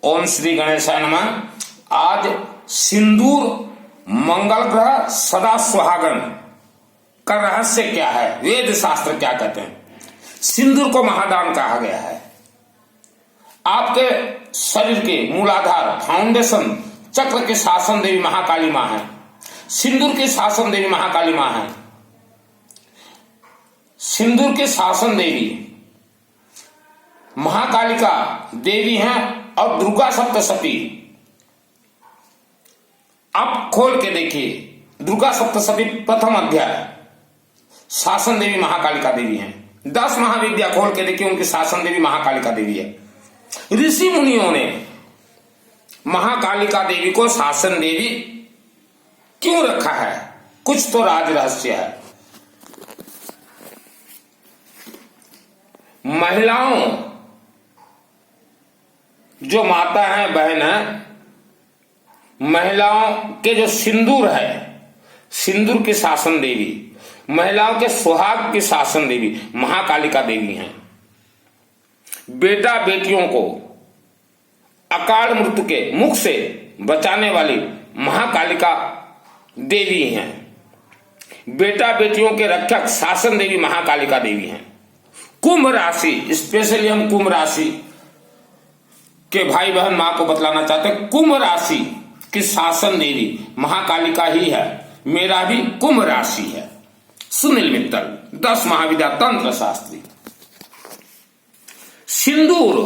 ओम श्री गणेशाय नमः। आज सिंदूर मंगल ग्रह सदा सुहागन का रहस्य क्या है, वेद शास्त्र क्या कहते हैं। सिंदूर को महादान कहा गया है। आपके शरीर के मूलाधार फाउंडेशन चक्र के शासन देवी महाकाली मां है। सिंदूर की शासन देवी महाकाली मां है। सिंदूर के शासन देवी महाकालिका देवी हैं और दुर्गा सप्तशती। आप खोल के देखिए, दुर्गा सप्तशती प्रथम अध्याय, शासन देवी महाकालिका देवी हैं। 10 महाविद्या खोल के देखिए, उनकी शासन देवी महाकालिका देवी है। ऋषि मुनियों ने महाकालिका देवी को शासन देवी क्यों रखा है, कुछ तो राज रहस्य है। महिलाओं जो माता है, बहन है, महिलाओं के जो सिंदूर है, सिंदूर की शासन देवी, महिलाओं के सुहाग की शासन देवी महाकालिका देवी हैं। बेटा बेटियों को अकाल मृत्यु के मुख से बचाने वाली महाकालिका देवी हैं। बेटा बेटियों के रक्षक शासन देवी महाकालिका देवी हैं। कुंभ राशि, स्पेशली हम कुंभ राशि के भाई बहन मां को बतलाना चाहते हैं, कुंभ राशि की शासन देवी महाकालिका ही है। मेरा भी कुंभ राशि है। सुनील मित्तल, 10 महाविद्या तंत्र शास्त्री। सिंदूर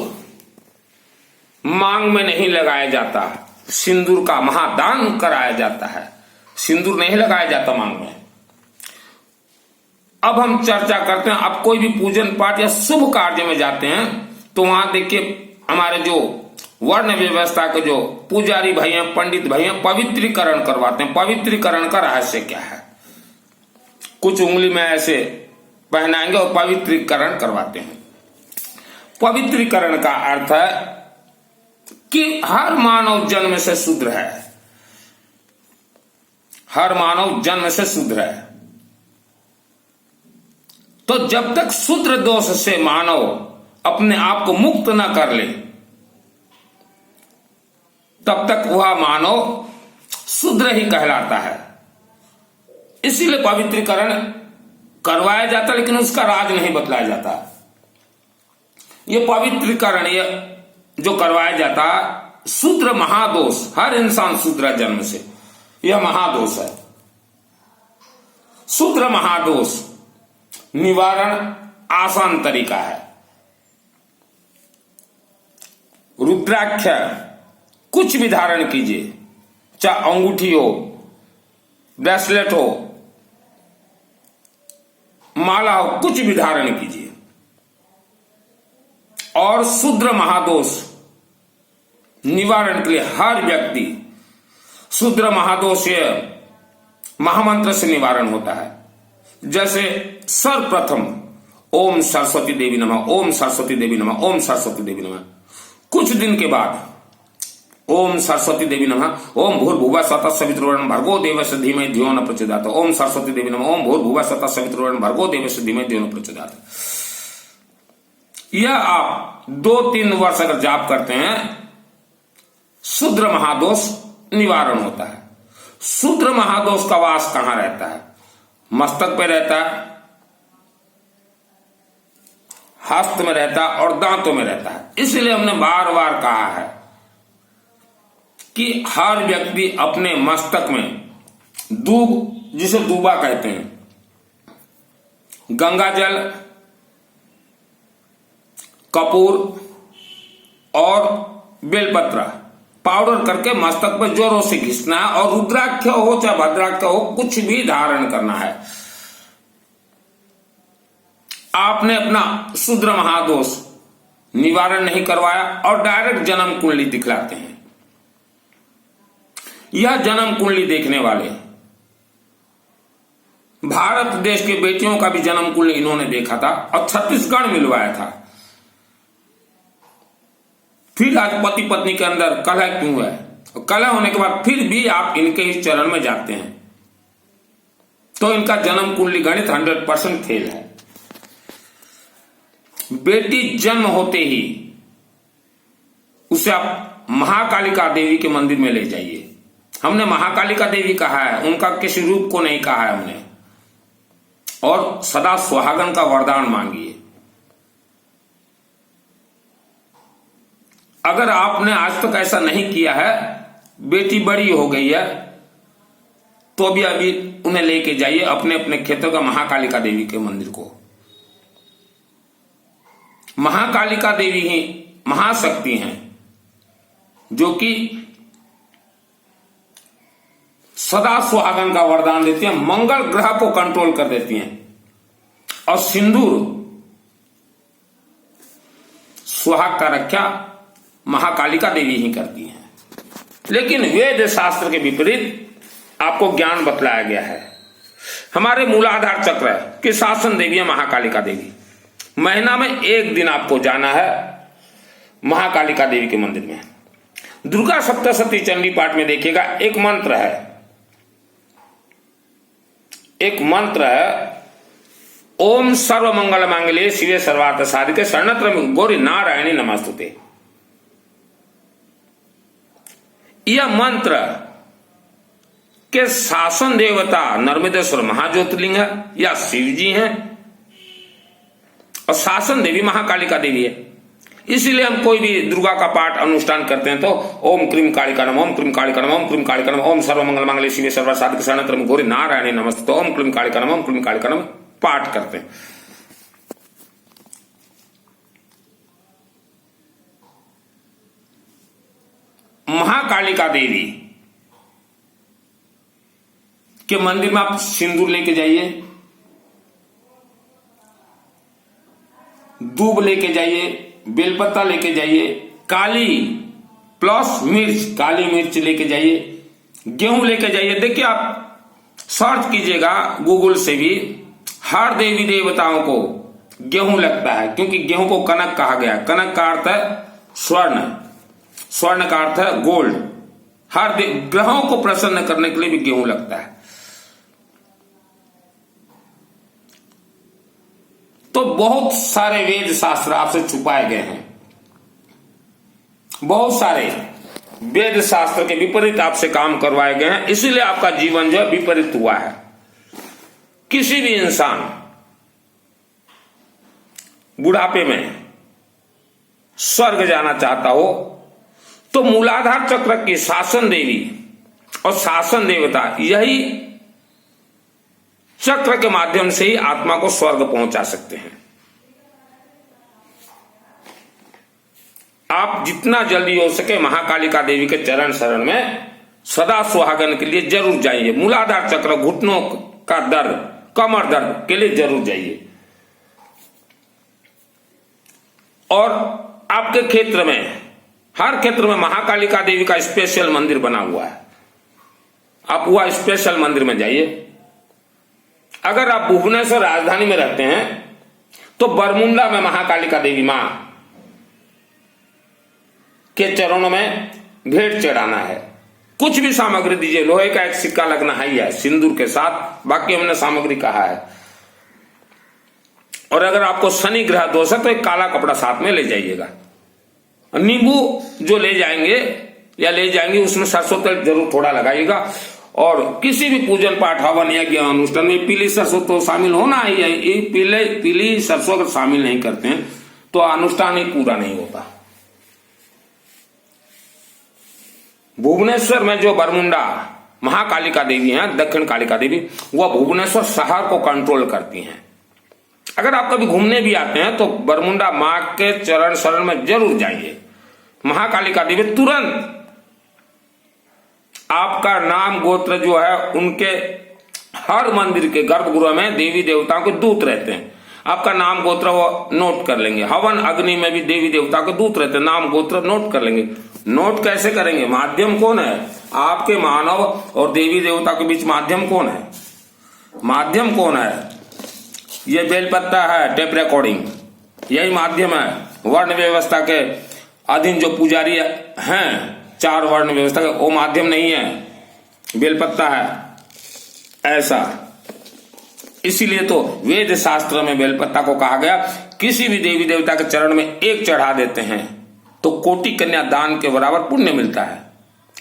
मांग में नहीं लगाया जाता, सिंदूर का महादान कराया जाता है। सिंदूर नहीं लगाया जाता मांग में। अब हम चर्चा करते हैं। अब कोई भी पूजन पाठ या शुभ कार्य में जाते हैं तो वहां देखिए, हमारे जो वर्ण व्यवस्था के जो पुजारी भाई हैं, पंडित भाई हैं, पवित्रीकरण करवाते हैं। पवित्रीकरण का रहस्य क्या है, कुछ उंगली में ऐसे पहनाएंगे और पवित्रीकरण करवाते हैं। पवित्रीकरण का अर्थ है कि हर मानव जन्म से शूद्र है। हर मानव जन्म से शूद्र है। तो जब तक शूद्र दोष से मानव अपने आप को मुक्त न कर ले, तब तक वह मानव शूद्र ही कहलाता है। इसीलिए पवित्रीकरण करवाया जाता, लेकिन उसका राज नहीं बतलाया जाता। ये पवित्रीकरण ये जो करवाया जाता, शूद्र महादोष, हर इंसान शूद्र जन्म से, यह महादोष है। शूद्र महादोष निवारण आसान तरीका है। रुद्राक्ष कुछ भी धारण कीजिए, चाहे अंगूठी हो, ब्रेसलेट हो, माला हो, कुछ भी धारण कीजिए। और शूद्र महादोष निवारण के लिए हर व्यक्ति शूद्र महादोष महामंत्र से निवारण होता है। जैसे सर्वप्रथम ओम सरस्वती देवी नमः, ओम सरस्वती देवी नमः, ओम सरस्वती देवी नमः। कुछ दिन के बाद ओम सरस्वती देवी नमः, ओम भूर्भुवः स्वतः सवितुर्वरेण्यं भर्गो देवस्य धीमहि धियो न प्रचोदयात्। ओम सरस्वती देवी नमः, ओम भूर्भुवः स्वतः सवितुर्वरेण्यं भर्गो देवस्य धीमहि धियो न प्रचोदयात्। यह आप 2-3 वर्ष अगर जाप करते हैं, शूद्र महादोष निवारण होता है। शूद्र महादोष का वास कहां रहता है? मस्तक पे रहता है, हस्त में रहता है और दांतों में रहता है। इसलिए हमने बार बार कहा है कि हर व्यक्ति अपने मस्तक में दूब, जिसे दूबा कहते हैं, गंगा जल, कपूर और बेलपत्र पाउडर करके मस्तक पर जोरों से घिसना है। और रुद्राक्ष हो चाहे भद्राक्ष हो, कुछ भी धारण करना है। आपने अपना शूद्र महादोष निवारण नहीं करवाया और डायरेक्ट जन्म कुंडली दिखलाते हैं। यह जन्म कुंडली देखने वाले भारत देश के बेटियों का भी जन्म कुंडली इन्होंने देखा था और छत्तीसगढ़ मिलवाया था। फिर आज पति पत्नी के अंदर कलह क्यों है? कलह होने के बाद फिर भी आप इनके इस चरण में जाते हैं तो इनका जन्म कुंडली गणित 100% फेल है। बेटी जन्म होते ही उसे आप महाकालिका देवी के मंदिर में ले जाइए। हमने महाकालिका देवी कहा है, उनका किसी रूप को नहीं कहा है हमने। और सदा सुहागन का वरदान मांगिए। अगर आपने आज तक ऐसा नहीं किया है, बेटी बड़ी हो गई है, तो भी अभी उन्हें लेके जाइए अपने अपने क्षेत्र का महाकालिका देवी के मंदिर को। महाकालिका देवी ही महाशक्ति हैं, जो कि सदा सुहागन का वरदान देती हैं, मंगल ग्रह को कंट्रोल कर देती हैं। और सिंदूर सुहाग का रक्षा महाकालिका देवी ही करती हैं। लेकिन वेद शास्त्र के विपरीत आपको ज्ञान बतलाया गया है। हमारे मूलाधार चक्र की शासन देवी है महाकालिका देवी। महीना में एक दिन आपको जाना है महाकालिका देवी के मंदिर में। दुर्गा सप्तशती चंडी पाठ में देखिएगा, एक मंत्र है, ओम सर्व मंगल मांगल्ये शिवे सर्वार्थ साधिके शरण्य गौरी नारायणी नमस्तुते। यह मंत्र के शासन देवता नर्मदेश्वर महाज्योतिर्लिंग है या शिव जी हैं, और शासन देवी महाकालिका देवी है। इसीलिए हम कोई भी दुर्गा का पाठ अनुष्ठान करते हैं तो ओम क्रीम कालिका नमः, ओम क्रीम कालिका नमः, ओम क्रीम कालिका नमः, ओम सर्व मंगल मांगल्ये शिवे सर्वार्थ साधिके शरण्य गौरी नारायणी नमस्तुते, ओम क्रीम कालिका नमः, ओम क्रीम कालिका नमः पाठ करते हैं। महाकालिका देवी के मंदिर में आप सिंदूर लेके जाइए, दूब लेके जाइए, बेलपत्ता लेके जाइए, काली प्लस मिर्च, काली मिर्च लेके जाइए, गेहूं लेके जाइए। देखिए आप सर्च कीजिएगा गूगल से भी, हर देवी देवताओं को गेहूं लगता है, क्योंकि गेहूं को कनक कहा गया। कनक का अर्थ है स्वर्ण, स्वर्ण का अर्थ है गोल्ड। हर ग्रहों को प्रसन्न करने के लिए भी गेहूं लगता है। तो बहुत सारे वेद शास्त्र आपसे छुपाए गए हैं, बहुत सारे वेद शास्त्र के विपरीत आपसे काम करवाए गए हैं, इसीलिए आपका जीवन जो है विपरीत हुआ है। किसी भी इंसान बुढ़ापे में स्वर्ग जाना चाहता हो तो मूलाधार चक्र की शासन देवी और शासन देवता यही चक्र के माध्यम से ही आत्मा को स्वर्ग पहुंचा सकते हैं। आप जितना जल्दी हो सके महाकालिका देवी के चरण शरण में सदा सुहागन के लिए जरूर जाइए। मूलाधार चक्र, घुटनों का दर्द, कमर दर्द के लिए जरूर जाइए। और आपके क्षेत्र में, हर क्षेत्र में महाकालिका देवी का स्पेशल मंदिर बना हुआ है, आप वह स्पेशल मंदिर में जाइए। अगर आप भुवनेश्वर राजधानी में रहते हैं तो बरमुंडा में महाकालिका देवी मां के चरणों में भेंट चढ़ाना है। कुछ भी सामग्री दीजिए, लोहे का एक सिक्का लगना है सिंदूर के साथ, बाकी हमने सामग्री कहा है। और अगर आपको शनि ग्रह दोष है तो एक काला कपड़ा साथ में ले जाइएगा। नींबू जो ले जाएंगे या ले जाएंगे उसमें सरसों तेल जरूर थोड़ा लगाइएगा। और किसी भी पूजन पाठ हवन या ज्ञान अनुष्ठान में पीली सरसों तो शामिल होना ही है। पीली सरसों अगर शामिल नहीं करते हैं तो अनुष्ठान ही पूरा नहीं होता। भुवनेश्वर में जो बरमुंडा महाकालिका देवी हैं, दक्षिण कालिका देवी, वह भुवनेश्वर शहर को कंट्रोल करती हैं। अगर आप कभी घूमने भी आते हैं तो बरमुंडा मां के चरण शरण में जरूर जाइए। महाकालिका देवी तुरंत आपका नाम गोत्र जो है, उनके हर मंदिर के गर्भगृह में देवी देवताओं के दूत रहते हैं। आपका नाम गोत्र वो नोट कर लेंगे। हवन अग्नि में भी देवी देवता के दूत रहते हैं, नाम गोत्र नोट कर लेंगे। नोट कैसे करेंगे? माध्यम कौन है? आपके मानव और देवी देवता के बीच माध्यम कौन है? माध्यम कौन है? ये बेलपत्ता है, टेप रिकॉर्डिंग, यही माध्यम है। वर्ण व्यवस्था के अधीन जो पुजारी हैं, 4 वर्ण व्यवस्था के, वो माध्यम नहीं है, बेलपत्ता है। ऐसा इसीलिए तो वेद शास्त्र में बेलपत्ता को कहा गया, किसी भी देवी देवता के चरण में एक चढ़ा देते हैं तो कोटि कन्या दान के बराबर पुण्य मिलता है।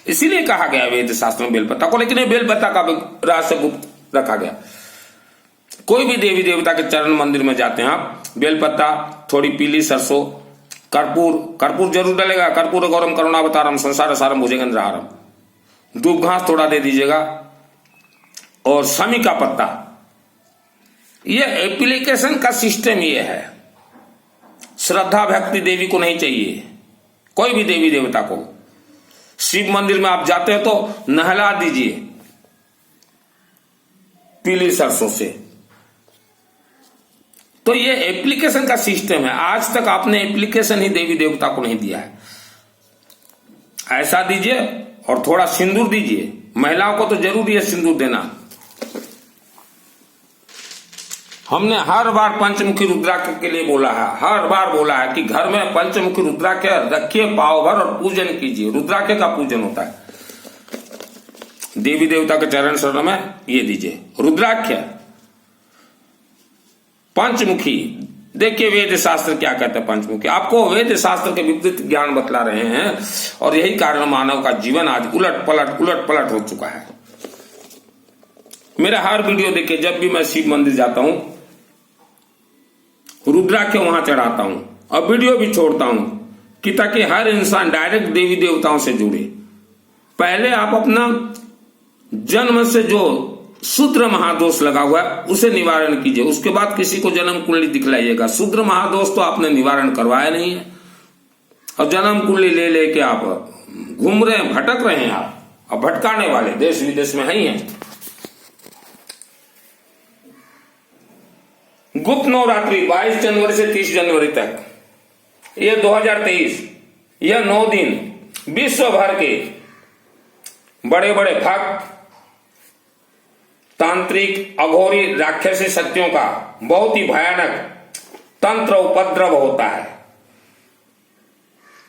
इसीलिए कहा गया वेद शास्त्र में बेलपत्ता को, लेकिन बेलपत्ता का रहस्य गुप्त रखा गया। कोई भी देवी देवता के चरण मंदिर में जाते हैं आप, बेलपत्ता, थोड़ी पीली सरसों, कर्पूर जरूर डलेगा, कर्पूर गौरम करुणावतारम संसार सारम भुजगेंद्रहारम, दूब घास थोड़ा दे दीजिएगा, और शमी का पत्ता। ये एप्लीकेशन का सिस्टम ये है। श्रद्धा भक्ति देवी को नहीं चाहिए, कोई भी देवी देवता को। शिव मंदिर में आप जाते हैं तो नहला दीजिए पीली सरसों से। तो ये एप्लीकेशन का सिस्टम है। आज तक आपने एप्लीकेशन ही देवी देवता को नहीं दिया है। ऐसा दीजिए और थोड़ा सिंदूर दीजिए। महिलाओं को तो जरूरी है सिंदूर देना। हमने हर बार पंचमुखी रुद्राक्ष के लिए बोला है, हर बार बोला है कि घर में पंचमुखी रुद्राक्ष रखिए पाव भर और पूजन कीजिए। रुद्राक्ष का पूजन होता है। देवी देवता के चरण शरण में ये दीजिए रुद्राक्ष पंचमुखी। देखिए वेद शास्त्र क्या कहते हैं पंचमुखी। आपको वेद शास्त्र के विपरीत ज्ञान बतला रहे हैं, और यही कारण मानव का जीवन आज उलट पलट हो चुका है। मेरा हर वीडियो देखिए, जब भी मैं शिव मंदिर जाता हूं रुद्राक्ष वहां चढ़ाता हूं, और वीडियो भी छोड़ता हूं कि ताकि हर इंसान डायरेक्ट देवी देवताओं से जुड़े। पहले आप अपना जन्म से जो शूद्र महादोष लगा हुआ है उसे निवारण कीजिए, उसके बाद किसी को जन्म कुंडली दिखलाइएगा। शूद्र महादोष तो आपने निवारण करवाया नहीं है, और जन्म कुंडली ले लेके आप घूम रहे हैं, भटक रहे हैं आप, और भटकाने वाले देश विदेश में ही हैं। गुप्त नवरात्रि 22 जनवरी से 30 जनवरी तक, ये 2023, यह 9 दिन विश्व भर के बड़े बड़े भक्त, तांत्रिक, अघोरी, राक्षसी शक्तियों का बहुत ही भयानक तंत्र उपद्रव होता है।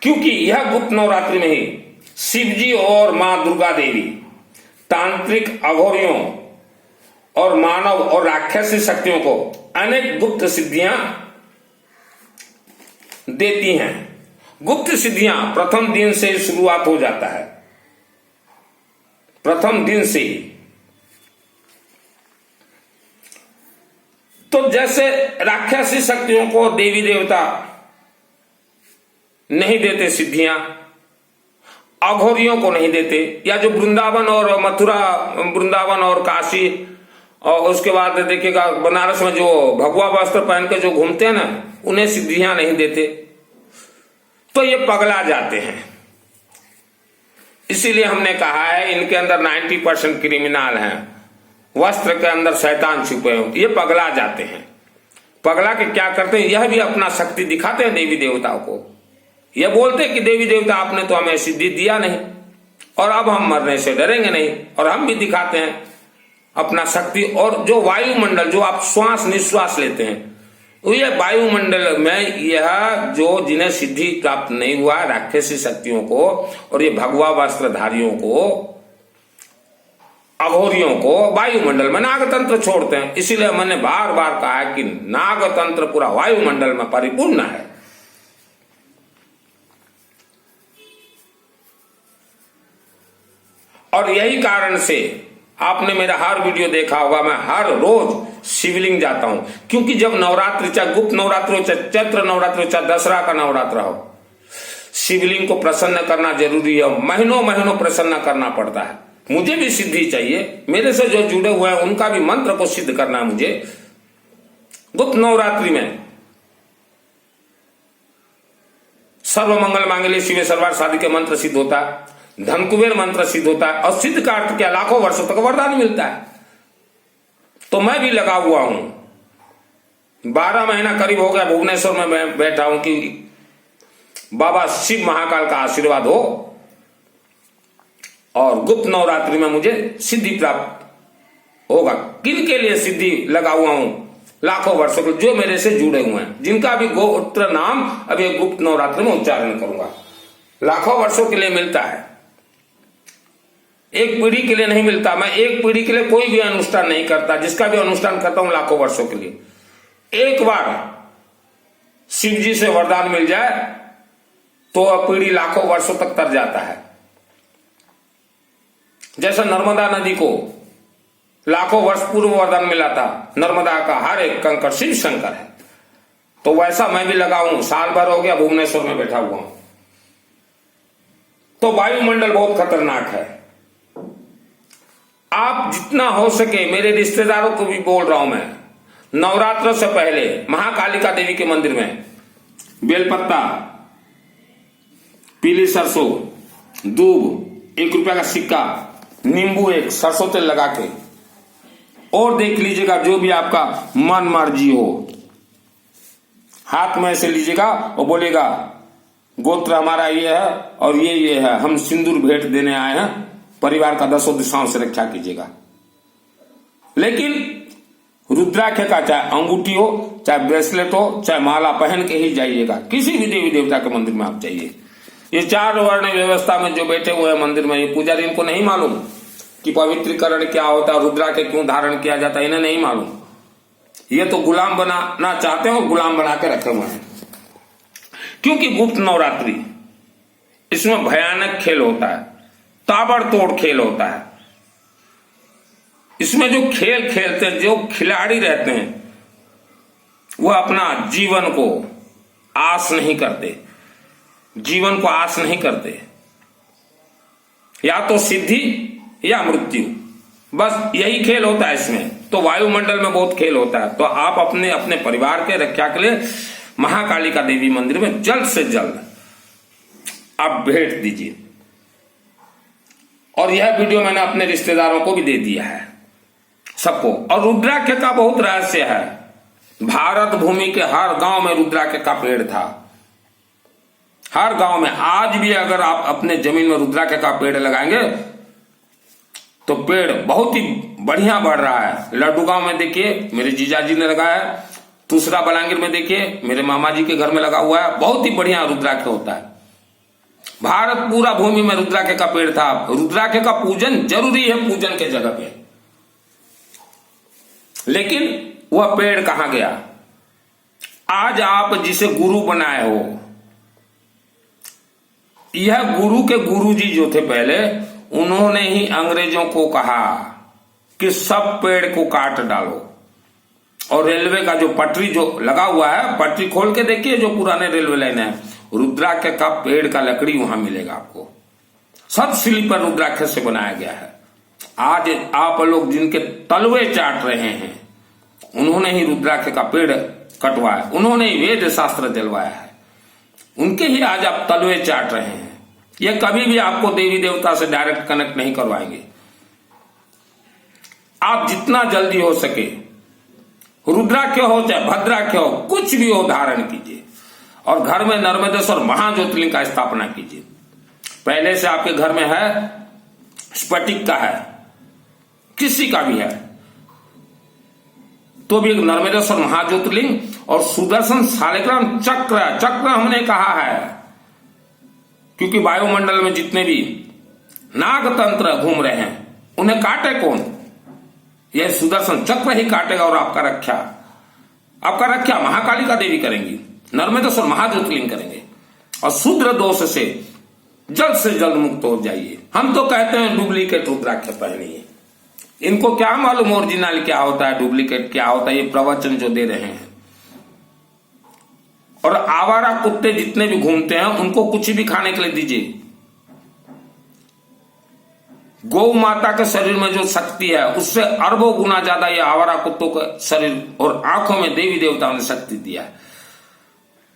क्योंकि यह गुप्त नवरात्रि में ही शिवजी और मां दुर्गा देवी तांत्रिक, अघोरियों और मानव और राक्षसी शक्तियों को अनेक गुप्त सिद्धियां देती हैं। गुप्त सिद्धियां प्रथम दिन से शुरुआत हो जाता है, प्रथम दिन से ही। तो जैसे राक्षसी शक्तियों को देवी देवता नहीं देते सिद्धियां, अघोरियों को नहीं देते, या जो वृंदावन और मथुरा, वृंदावन और काशी, और उसके बाद देखिएगा बनारस में जो भगवा वस्त्र पहन के जो घूमते हैं ना, उन्हें सिद्धियां नहीं देते, तो ये पगला जाते हैं। इसीलिए हमने कहा है इनके अंदर 90% क्रिमिनल हैं, वस्त्र के अंदर शैतान छुपे हो, ये पगला जाते हैं। पगला के क्या करते हैं, यह भी अपना शक्ति दिखाते हैं देवी देवताओं को। यह बोलते हैं कि देवी देवता आपने तो हमें सिद्धि दिया नहीं, और अब हम मरने से डरेंगे नहीं, और हम भी दिखाते हैं अपना शक्ति। और जो वायुमंडल, जो आप श्वास निश्वास लेते हैं, यह वायुमंडल में यह जो जिन्हें सिद्धि प्राप्त नहीं हुआ, राक्षसी शक्तियों को और ये भगवा वस्त्रधारियों को, अघोरियों को वायुमंडल में नागतंत्र छोड़ते हैं। इसीलिए मैंने बार बार कहा है कि नागतंत्र पूरा वायुमंडल में परिपूर्ण है। और यही कारण से आपने मेरा हर वीडियो देखा होगा, मैं हर रोज शिवलिंग जाता हूं। क्योंकि जब नवरात्रि, चाहे गुप्त नवरात्रि हो, चाहे चैत्र नवरात्रि हो, चाहे दशहरा का नवरात्र हो, शिवलिंग को प्रसन्न करना जरूरी है। महीनों महीनों प्रसन्न करना पड़ता है। मुझे भी सिद्धि चाहिए, मेरे से जो जुड़े हुए हैं उनका भी मंत्र को सिद्ध करना है मुझे। गुप्त नवरात्रि में सर्वमंगल मांगल्ये शिवे सर्वार्थ साधिके मंत्र सिद्ध होता है, धनकुबेर मंत्र सिद्ध होता है, और सिद्ध का अर्थ क्या, लाखों वर्षों तक वरदान मिलता है। तो मैं भी लगा हुआ हूं। 12 महीना करीब हो गया भुवनेश्वर में मैं बैठा हूं कि बाबा शिव महाकाल का आशीर्वाद हो और गुप्त नवरात्रि में मुझे सिद्धि प्राप्त होगा। किन के लिए सिद्धि लगा हुआ हूं, लाखों वर्षों के, जो मेरे से जुड़े हुए हैं, जिनका भी गोत्र नाम अभी गुप्त नवरात्रि में उच्चारण करूंगा। लाखों वर्षों के लिए मिलता है, एक पीढ़ी के लिए नहीं मिलता। मैं एक पीढ़ी के लिए कोई भी अनुष्ठान नहीं करता, जिसका भी अनुष्ठान करता हूं लाखों वर्षों के लिए। एक बार शिव जी से वरदान मिल जाए तो वह पीढ़ी लाखों वर्षों तक तर जाता है। जैसे नर्मदा नदी को लाखों वर्ष पूर्व वरदान मिला था, नर्मदा का हर एक कंकड़ शिव शंकर है, तो वैसा मैं भी लगा हूं, साल भर हो गया भुवनेश्वर में बैठा हुआ हूं। तो वायुमंडल बहुत खतरनाक है। आप जितना हो सके, मेरे रिश्तेदारों को भी बोल रहा हूं मैं, नवरात्र से पहले महाकालिका देवी के मंदिर में बेलपत्ता, पीली सरसों, दूब, 1 रुपया का सिक्का, नींबू, एक सरसों तेल लगा के और देख लीजिएगा, जो भी आपका मन मर्जी हो, हाथ में से लीजिएगा और बोलेगा गोत्र हमारा ये है और ये है, हम सिंदूर भेंट देने आए हैं, परिवार का 10 दिशाओं से रक्षा कीजिएगा। लेकिन रुद्राक्ष का चाहे अंगूठी हो, चाहे ब्रेसलेट हो, चाहे माला पहन के ही जाइएगा। किसी भी देवी देवता के मंदिर में आप जाइए। ये 4 वर्ण व्यवस्था में जो बैठे हुए हैं मंदिर में, ये पुजारी, इनको नहीं मालूम कि पवित्रीकरण क्या होता है, रुद्राक्ष क्यों धारण किया जाता है, इन्हें नहीं मालूम। ये तो गुलाम बनाना चाहते हैं और गुलाम बना के रखे हुए हैं। क्योंकि गुप्त नवरात्रि, इसमें भयानक खेल होता है, ताबड़तोड़ खेल होता है। इसमें जो खेल खेलते हैं, जो खिलाड़ी रहते हैं, वह अपना जीवन को आस नहीं करते, जीवन को आस नहीं करते, या तो सिद्धि या मृत्यु, बस यही खेल होता है इसमें। तो वायुमंडल में बहुत खेल होता है। तो आप अपने अपने परिवार के रक्षा के लिए महाकालिका देवी मंदिर में जल्द से जल्द आप भेंट दीजिए। और यह वीडियो मैंने अपने रिश्तेदारों को भी दे दिया है, सबको। और रुद्राक्ष का बहुत रहस्य है। भारत भूमि के हर गांव में रुद्राक्ष का पेड़ था, हर गांव में। आज भी अगर आप अपने जमीन में रुद्राक्ष का पेड़ लगाएंगे तो पेड़ बहुत ही बढ़िया बढ़ रहा है। लड्डू गांव में देखिए, मेरे जीजाजी ने लगाया है। दूसरा बलांगीर में देखिए, मेरे मामा जी के घर में लगा हुआ है। बहुत ही बढ़िया रुद्राक्ष होता है। भारत पूरा भूमि में रुद्राक्ष का पेड़ था। रुद्राक्ष का पूजन जरूरी है, पूजन के जगह पे। लेकिन वह पेड़ कहां गया? आज आप जिसे गुरु बनाए हो, यह गुरु के गुरुजी जो थे पहले, उन्होंने ही अंग्रेजों को कहा कि सब पेड़ को काट डालो। और रेलवे का जो पटरी जो लगा हुआ है, पटरी खोल के देखिए, जो पुराने रेलवे लाइन है, रुद्राक्ष का पेड़ का लकड़ी वहां मिलेगा आपको। सब स्लीपर रुद्राक्ष से बनाया गया है। आज आप लोग जिनके तलवे चाट रहे हैं, उन्होंने ही रुद्राक्ष का पेड़ कटवाया, उन्होंने ही वेद शास्त्र जलवाया है, उनके ही आज आप तलवे चाट रहे हैं। ये कभी भी आपको देवी देवता से डायरेक्ट कनेक्ट नहीं करवाएंगे। आप जितना जल्दी हो सके रुद्राक्ष हो चाहे भद्राक्ष हो, कुछ भी हो, धारण कीजिए और घर में नर्मदेश्वर महाज्योतिर्लिंग का स्थापना कीजिए। पहले से आपके घर में है, स्फटिक का है, किसी का भी है, तो भी एक नर्मदेश्वर महाज्योतिर्लिंग और सुदर्शन शालिग्राम चक्र। चक्र हमने कहा है क्योंकि वायुमंडल में जितने भी नागतंत्र घूम रहे हैं, उन्हें काटे कौन? यह सुदर्शन चक्र ही काटेगा और आपका रक्षा महाकालिका देवी करेंगी, नर्मदेश्वर महाज्योतिर्लिंग करेंगे। और शूद्र दोष से जल्द मुक्त हो जाइए। हम तो कहते हैं डुप्लीकेट रुद्राक्ष पहनिए। इनको क्या मालूम ओरिजिनल क्या होता है, डुप्लीकेट क्या होता है? ये प्रवचन जो दे रहे हैं। और आवारा कुत्ते जितने भी घूमते हैं, उनको कुछ भी खाने के लिए दीजिए। गौ माता के शरीर में जो शक्ति है, उससे अरबों गुना ज्यादा ये आवारा कुत्तों का शरीर और आंखों में देवी देवताओं ने शक्ति दिया है।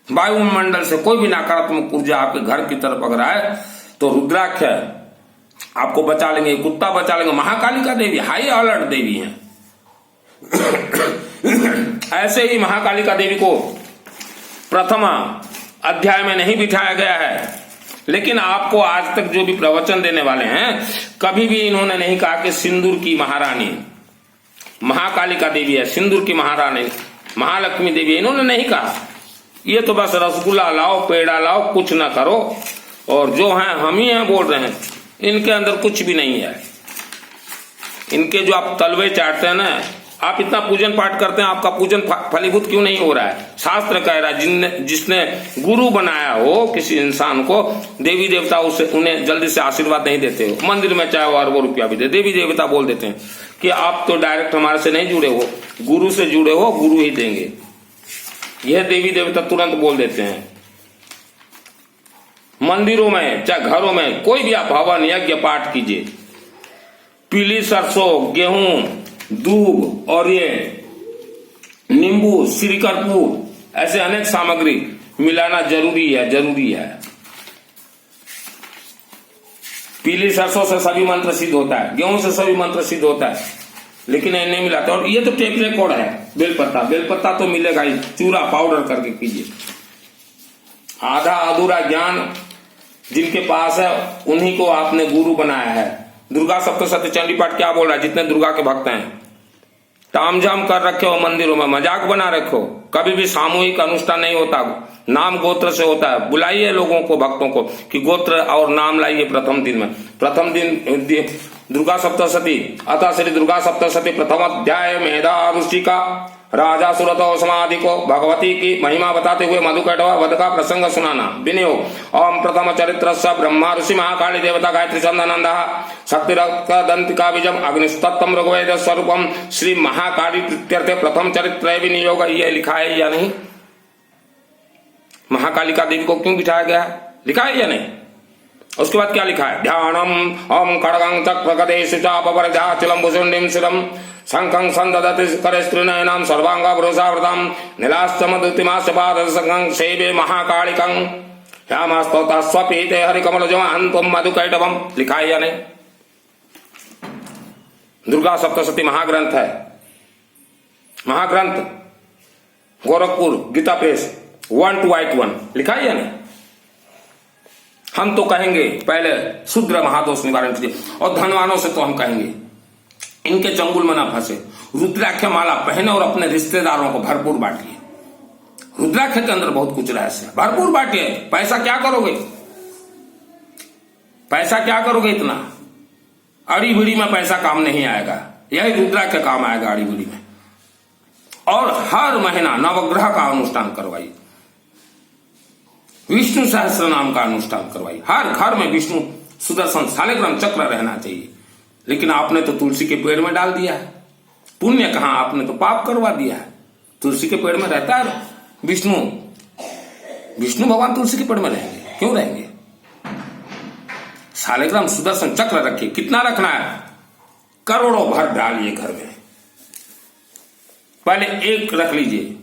वायुमंडल से कोई भी नकारात्मक ऊर्जा आपके घर की तरफ अगर आए तो रुद्राक्ष आपको बचा लेंगे, कुत्ता बचा लेंगे। महाकालिका देवी हाई अलर्ट देवी हैं। ऐसे ही महाकालिका देवी को प्रथम अध्याय में नहीं बिठाया गया है, लेकिन आपको आज तक जो भी प्रवचन देने वाले हैं, कभी भी इन्होंने नहीं कहा कि सिंदूर की महारानी महाकालिका देवी है, सिंदूर की महारानी महालक्ष्मी देवी है, इन्होंने नहीं कहा। ये तो बस रसगुल्ला लाओ, पेड़ा लाओ, कुछ ना करो, और जो हैं हम ही हैं बोल रहे हैं। इनके अंदर कुछ भी नहीं है। इनके जो आप तलवे चाटते हैं ना, आप इतना पूजन पाठ करते हैं, आपका पूजन फलीभूत क्यों नहीं हो रहा है? शास्त्र कह रहा है जिसने गुरु बनाया हो किसी इंसान को, देवी देवता उसे उन्हें जल्दी से आशीर्वाद नहीं देते हो। मंदिर में चाहे वो अरबों रुपया भी दे, देवी देवता बोल देते हैं कि आप तो डायरेक्ट हमारे से नहीं जुड़े हो, गुरु से जुड़े हो, गुरु ही देंगे। यह देवी देवता तुरंत बोल देते हैं। मंदिरों में चाहे घरों में कोई भी आप हवन यज्ञ पाठ कीजिए, पीली सरसों, गेहूं, दूब और ये नींबू, श्रीकर्पूर, ऐसे अनेक सामग्री मिलाना जरूरी है, जरूरी है। पीली सरसों से सभी मंत्र सिद्ध होता है, गेहूं से सभी मंत्र सिद्ध होता है, लेकिन ये नहीं मिलाता। और ये तो टेप रिकॉर्ड है। बेलपत्ता, बेलपत्ता तो मिलेगा ही, चूरा पाउडर करके कीजिए। आधा अधूरा ज्ञान जिनके पास है उन्हीं को आपने गुरु बनाया है। दुर्गा सप्तशती चंडी पाठ क्या बोल रहा है? जितने दुर्गा के भक्त हैं तामझाम कर रखे हो, मंदिरों में मजाक बना रखो, कभी भी सामूहिक अनुष्ठान नहीं होता, नाम गोत्र से होता है। बुलाइए लोगों को, भक्तों को कि गोत्र और नाम लाइए प्रथम दिन में। प्रथम दिन दुर्गा सप्तशती, अतः श्री दुर्गा सप्तशती प्रथम अध्याय मेधा रुचिका राजा सुरतो समाधि को भगवती की महिमा बताते हुए मधुकैटभ वध का प्रसंग सुनाना। विनियोग ओम प्रथम चरित्र ब्रह्मा ऋषि महाकाली देवता गायत्री चंदनंद शक्ति दंतिका बीजम अग्निस्तत्व ऋग्वेद स्वरूपम श्री महाकाली प्रीत्यर्थे प्रथम चरित्र विनियोग। ये लिखा है या नहीं? महाकालिका देवी को क्यों बिठाया गया है? लिखा है या नहीं? उसके बाद क्या लिखा है? ध्यानम ओम खड़गं चक्र गदेशु चापवरधा चिलम भुजुंडिम शिरम शंखं संदधति करे स्त्रीनयनाम सर्वांगा पुरुषावृतम नीलास्तमदुतिमास्य पादसंगं सेवे महाकालिकं श्यामास्तोता स्वपीते हरिकमलजम अंतुम मधुकैटभम। लिखा है या नहीं? दुर्गा सप्तशती महाग्रंथ है, महाग्रंथ गोरखपुर गीता प्रेस 1/1 लिखा है या नहीं? हम तो कहेंगे पहले शूद्र महादोष निवारण कीजिए, और धनवानों से तो हम कहेंगे इनके चंगुल में ना फंसे, रुद्राक्ष माला पहने और अपने रिश्तेदारों को भरपूर बांटिए। रुद्राक्ष के अंदर बहुत कुछ रहस्य है, भरपूर बांटिए। पैसा क्या करोगे? पैसा क्या करोगे? इतना अड़ी बिड़ी में पैसा काम नहीं आएगा, यही रुद्राक्ष काम आएगा अड़ी बिड़ी में। और हर महीना नवग्रह का अनुष्ठान करवाइए, विष्णु सहस्त्र नाम का अनुष्ठान करवाइए। हर घर में विष्णु सुदर्शन शालिग्राम चक्र रहना चाहिए। लेकिन आपने तो तुलसी के पेड़ में डाल दिया है। पुण्य कहां? आपने तो पाप करवा दिया है। तुलसी के पेड़ में रहता है विष्णु, विष्णु भगवान तुलसी के पेड़ में रहेंगे? क्यों रहेंगे? शालिग्राम सुदर्शन चक्र रखिए। कितना रखना है? करोड़ों भर डालिए घर में। पहले एक रख लीजिए,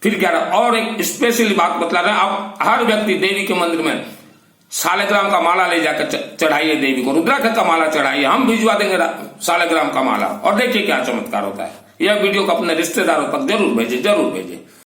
फिर 11। और एक स्पेशली बात बतला रहे हैं, आप हर व्यक्ति देवी के मंदिर में शालिग्राम का माला ले जाकर चढ़ाइए देवी को, रुद्राक्ष का माला चढ़ाइए, हम भिजवा देंगे शालिग्राम का माला। और देखिए क्या चमत्कार होता है। यह वीडियो को अपने रिश्तेदारों तक जरूर भेजिए, जरूर भेजिए।